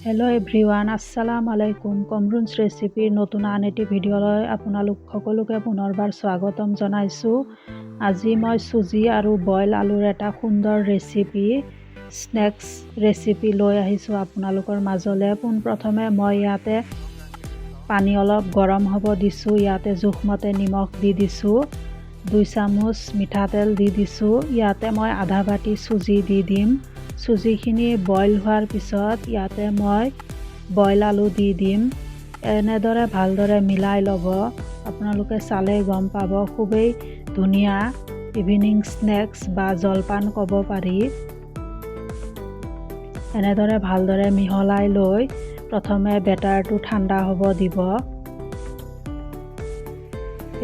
Hello everyone, Assalamu alaikum. Kamrun's recipe নতুন আন এটি ভিডিঅ'লৈ আপোনালোক সকলোকে পুনৰবাৰ স্বাগতম জনাইছো। আজি মই সুজি আৰু বইল আলুৰ এটা সুন্দৰ ৰেচিপি স্নেক্স ৰেচিপি লৈ আহিছো আপোনালোকৰ মাজলৈ। পোনপ্ৰথমে মই ইয়াতে পানী অলপ গৰম হ'ব দিছো। ইয়াতে জোখমতে নিমখ দি দিছো, 2 চামুচ মিঠাতেল দি দিছো। ইয়াতে মই আধা বাটি সুজি দি দিম। সুজিখিনি বইল হোৱাৰ পিছত ইয়াতে মই বইল আলু দি দিম। এনেদৰে ভালদৰে মিলাই ল'ব। আপোনালোকে চালে গম পাব, খুবেই ধুনীয়া ইভিনিং স্নেক্স বা জলপান ক'ব পাৰি। এনেদৰে ভালদৰে মিহলাই লৈ প্ৰথমে বেটাৰটো ঠাণ্ডা হ'ব দিব।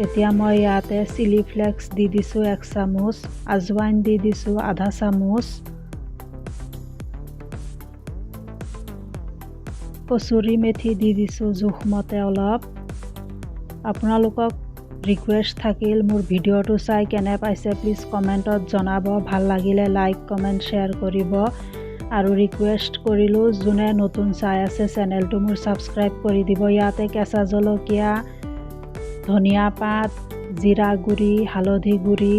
এতিয়া মই ইয়াতে চিলি ফ্লেক্স দি দিছো 1 চামুচ, আজৱাইন দি দিছো আধা চামুচ, কচুৰি মেথি দি দিছো জোখমতে অলপ। আপোনালোকক ৰিকুৱেষ্ট থাকিল, মোৰ ভিডিঅ'টো চাই কেনে পাইছে প্লিজ কমেণ্টত জনাব। ভাল লাগিলে লাইক কমেণ্ট শ্বেয়াৰ কৰিব আৰু ৰিকুৱেষ্ট কৰিলোঁ যোনে নতুন চাই আছে চেনেলটো মোৰ ছাবস্ক্ৰাইব কৰি দিব। ইয়াতে কেঁচা জলকীয়া, ধনিয়া পাত, জিৰা গুড়ি, হালধি গুড়ি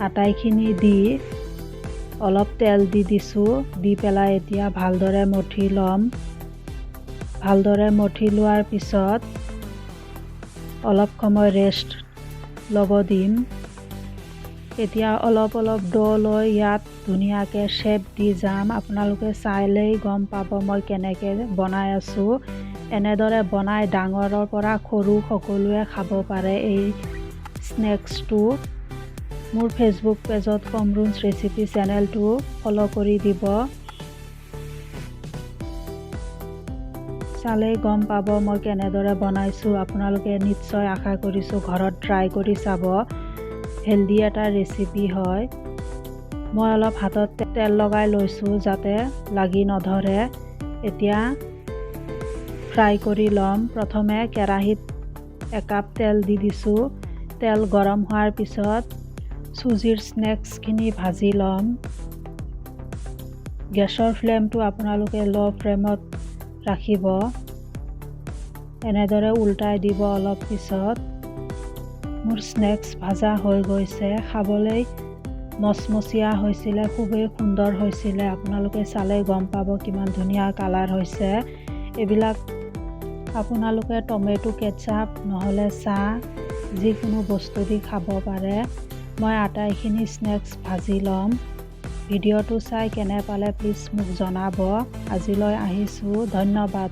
আটাইখিনি দি অলপ তেল দি দিছোঁ। দি পেলাই এতিয়া ভালদৰে মঠি ল'ম। ভালদৰে মঠি লোৱাৰ পিছত অলপ সময় ৰেষ্ট ল'ব দিম। এতিয়া অলপ ডো লৈ ইয়াত ধুনীয়াকৈ শ্বেপ দি যাম। আপোনালোকে চাইলেই গম পাব মই কেনেকৈ বনাই আছোঁ। এনেদৰে বনাই ডাঙৰৰ পৰা সৰু সকলোৱে খাব পাৰে এই স্নেক্সটো। মোৰ ফেচবুক পেজত কামৰুনছ ৰেচিপি চেনেলটো ফ'ল' কৰি দিব। চালেই গম পাব মই কেনেদৰে বনাইছোঁ। আপোনালোকে নিশ্চয় আশা কৰিছোঁ ঘৰত ট্ৰাই কৰি চাব। হেল্ডি এটা ৰেচিপি হয়। মই অলপ হাতত তেল লগাই লৈছোঁ যাতে লাগি নধৰে। এতিয়া ফ্ৰাই কৰি ল'ম। প্ৰথমে কেৰাহীত 1 কাপ তেল দি দিছোঁ। তেল গৰম হোৱাৰ পিছত চুজিৰ স্নেক্সখিনি ভাজি ল'ম। গেছৰ ফ্লেমটো আপোনালোকে ল' ফ্লেমত ৰাখিব। এনেদৰে উল্টাই দিব অলপ পিছত। মোৰ স্নেক্স ভাজা হৈ গৈছে। খাবলৈ মচমচীয়া হৈছিলে, খুবেই সুন্দৰ হৈছিলে। আপোনালোকে চালে গম পাব কিমান ধুনীয়া কালাৰ হৈছে। এইবিলাক আপোনালোকে টমেটো কেচাপ নহ'লে চাহ যিকোনো বস্তু দি খাব পাৰে। মই আটাইখিনি স্নেক্স ভাজি ল'ম। ভিডিঅ'টো চাই কেনে পালে প্লিজ মোক জনাব। আজিলৈ আহিছোঁ, ধন্যবাদ।